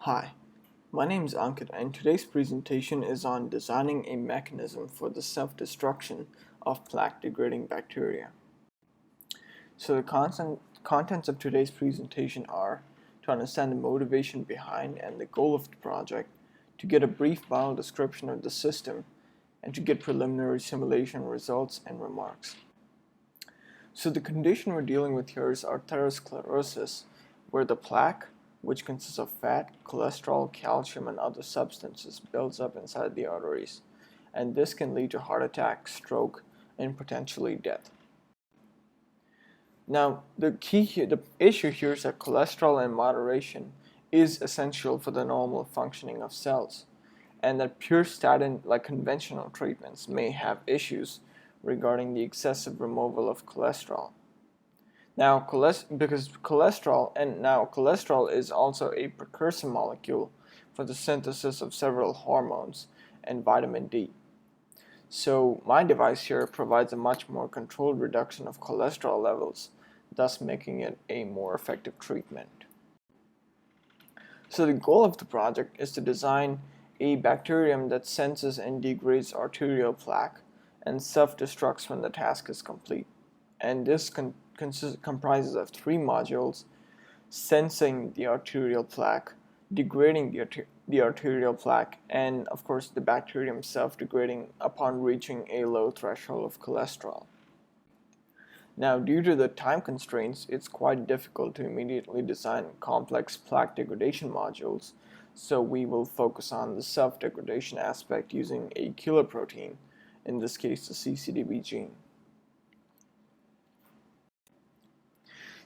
Hi, my name is Ankit and today's presentation is on designing a mechanism for the self-destruction of plaque-degrading bacteria. So the contents of today's presentation are to understand the motivation behind and the goal of the project, to get a brief bio description of the system, and to get preliminary simulation results and remarks. So the condition we're dealing with here is arteriosclerosis, where the plaque, which consists of fat, cholesterol, calcium, and other substances, builds up inside the arteries, and this can lead to heart attack, stroke, and potentially death. Now, the issue here is that cholesterol in moderation is essential for the normal functioning of cells, and that pure statin, like conventional treatments, may have issues regarding the excessive removal of cholesterol. Now, cholesterol is also a precursor molecule for the synthesis of several hormones and vitamin D. So my device here provides a much more controlled reduction of cholesterol levels, thus making it a more effective treatment. So the goal of the project is to design a bacterium that senses and degrades arterial plaque and self-destructs when the task is complete. And this comprises of 3 modules: sensing the arterial plaque, degrading the arterial plaque, and of course the bacterium self-degrading upon reaching a low threshold of cholesterol. Now, due to the time constraints, it's quite difficult to immediately design complex plaque degradation modules, so we will focus on the self-degradation aspect using a killer protein, in this case the CCDB gene.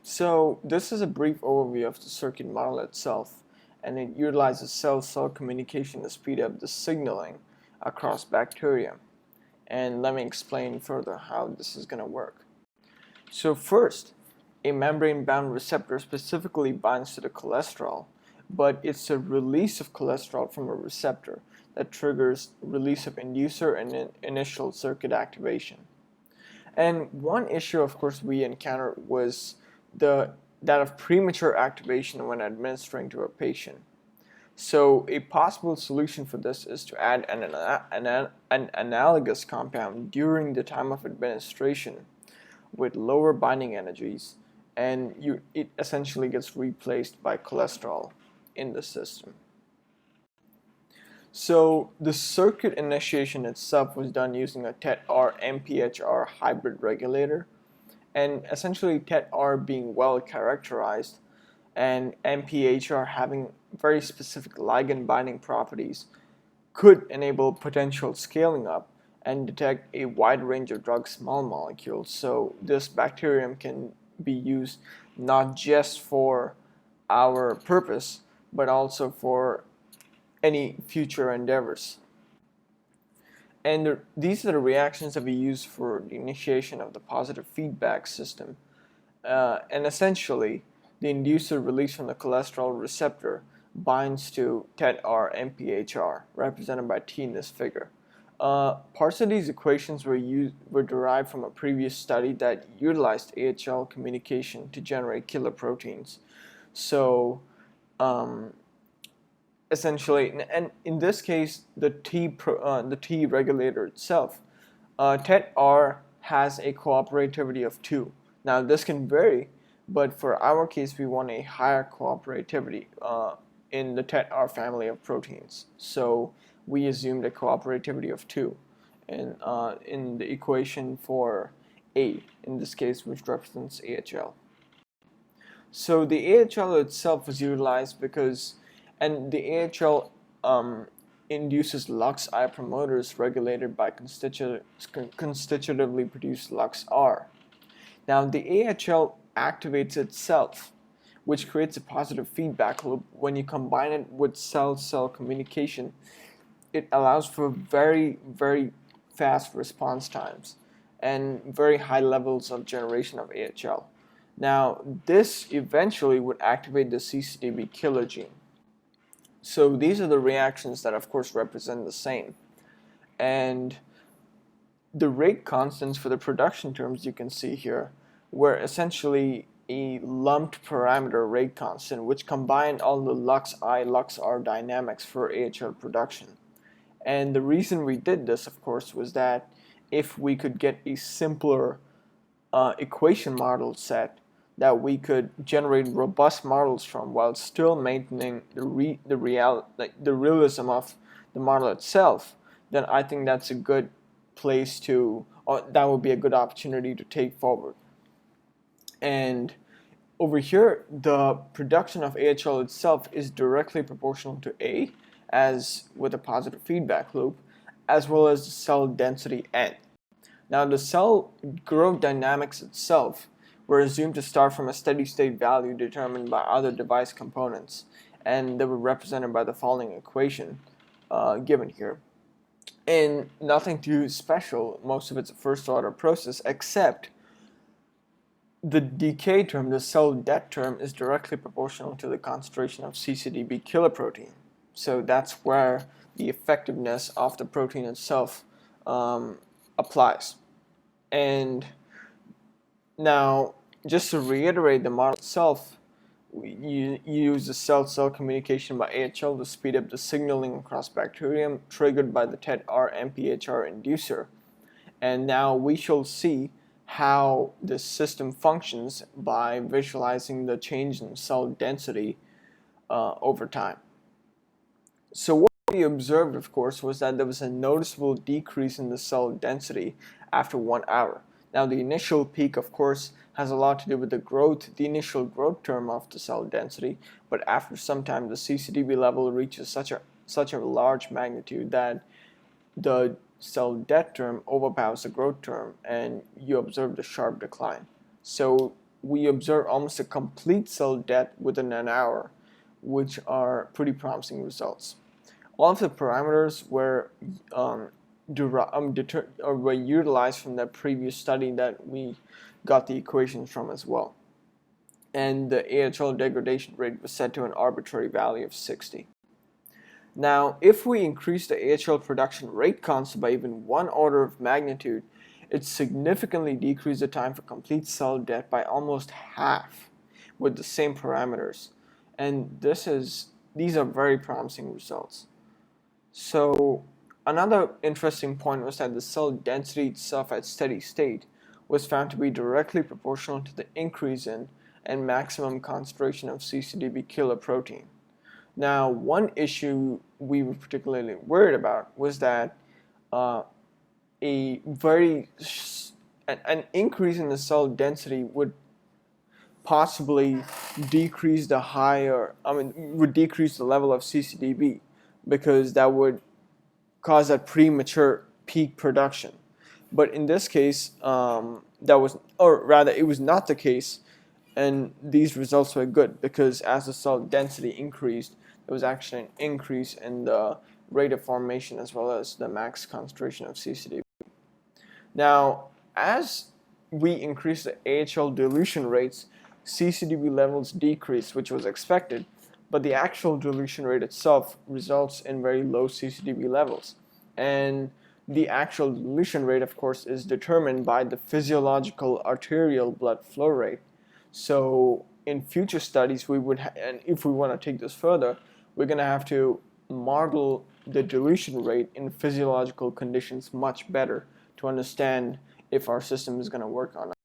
So this is a brief overview of the circuit model itself, and it utilizes cell-cell communication to speed up the signaling across bacteria. And let me explain further how this is going to work. So first, a membrane-bound receptor specifically binds to the cholesterol, but it's a release of cholesterol from a receptor that triggers release of inducer and initial circuit activation. And one issue, of course, we encountered was that of premature activation when administering to a patient. So a possible solution for this is to add an analogous compound during the time of administration with lower binding energies, and it essentially gets replaced by cholesterol in the system. So the circuit initiation itself was done using a TET-R-MPHR hybrid regulator, and essentially TET-R being well characterized and MPHR having very specific ligand binding properties could enable potential scaling up and detect a wide range of drug small molecules. So this bacterium can be used not just for our purpose, but also for any future endeavors. And these are the reactions that we use for the initiation of the positive feedback system. And essentially, the inducer released from the cholesterol receptor binds to TET-R-MPHR, represented by T in this figure. Parts of these equations were derived from a previous study that utilized AHL communication to generate killer proteins. So, essentially, and in this case, the T regulator itself, TET-R has a cooperativity of 2. Now, this can vary, but for our case, we want a higher cooperativity in the TET-R family of proteins. So we assumed a cooperativity of 2 in the equation for A, in this case, which represents AHL. So the AHL itself was utilized and the AHL induces LuxI promoters regulated by constitutively produced LuxR. Now the AHL activates itself, which creates a positive feedback loop. When you combine it with cell-cell communication, it allows for very, very fast response times and very high levels of generation of AHL. Now, this eventually would activate the CCDB killer gene. So these are the reactions that, of course, represent the same. And the rate constants for the production terms you can see here, where essentially a lumped parameter rate constant which combined all the lux I, lux R dynamics for AHL production. And the reason we did this, of course, was that if we could get a simpler equation model set that we could generate robust models from while still maintaining the realism of the model itself, then I think that's a good place to, or that would be a good opportunity to take forward. And over here, the production of AHL itself is directly proportional to A, as with a positive feedback loop, as well as the cell density N. Now, the cell growth dynamics itself were assumed to start from a steady state value determined by other device components, and they were represented by the following equation given here. And nothing too special, most of it's a first order process, except the decay term, the cell death term, is directly proportional to the concentration of CCDB kiloprotein. So that's where the effectiveness of the protein itself applies. And now, just to reiterate the model itself, you use the cell-cell communication by AHL to speed up the signaling across bacterium triggered by the TET-R MPHR inducer. And now we shall see how this system functions by visualizing the change in cell density over time. So what we observed, of course, was that there was a noticeable decrease in the cell density after 1 hour. Now the initial peak, of course, has a lot to do with the initial growth term of the cell density, but after some time the CCDB level reaches such a large magnitude that the cell death term overpowers the growth term and you observe the sharp decline. So we observe almost a complete cell death within an hour, which are pretty promising results. All of the parameters were were utilized from that previous study that we got the equations from as well. And the AHL degradation rate was set to an arbitrary value of 60. Now, if we increase the AHL production rate constant by even 1 order of magnitude, it significantly decreased the time for complete cell death by almost half with the same parameters. And these are very promising results. So another interesting point was that the cell density itself at steady state was found to be directly proportional to the increase in and maximum concentration of CCDB kiloprotein. Now, one issue we were particularly worried about was that an increase in the cell density would possibly decrease the level of CCDB, because that would cause that premature peak production. But in this case, it was not the case, and these results were good because as the cell density increased, there was actually an increase in the rate of formation as well as the max concentration of CCDB. Now, as we increase the AHL dilution rates, CCDB levels decrease, which was expected, but the actual dilution rate itself results in very low CCDB levels. And the actual dilution rate, of course, is determined by the physiological arterial blood flow rate. So in future studies, and if we want to take this further, we're going to have to model the dilution rate in physiological conditions much better to understand if our system is going to work or not.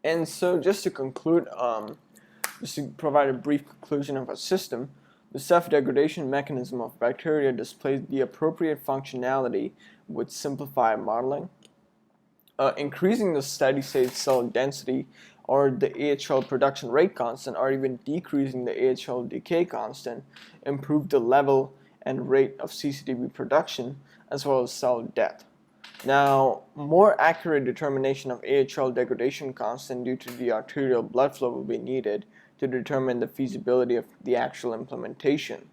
And so just to conclude, just to provide a brief conclusion of our system, the self-degradation mechanism of bacteria displays the appropriate functionality with simplified modeling. Increasing the steady-state cell density or the AHL production rate constant, or even decreasing the AHL decay constant, improve the level and rate of CCDB production as well as cell death. Now, more accurate determination of AHL degradation constant due to the arterial blood flow will be needed to determine the feasibility of the actual implementation.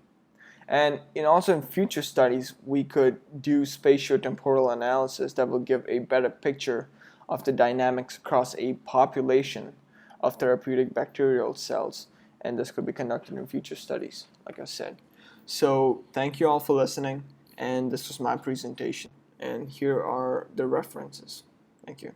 And also in future studies, we could do spatiotemporal analysis that will give a better picture of the dynamics across a population of therapeutic bacterial cells, and this could be conducted in future studies, like I said. So thank you all for listening, and this was my presentation, and here are the references. Thank you.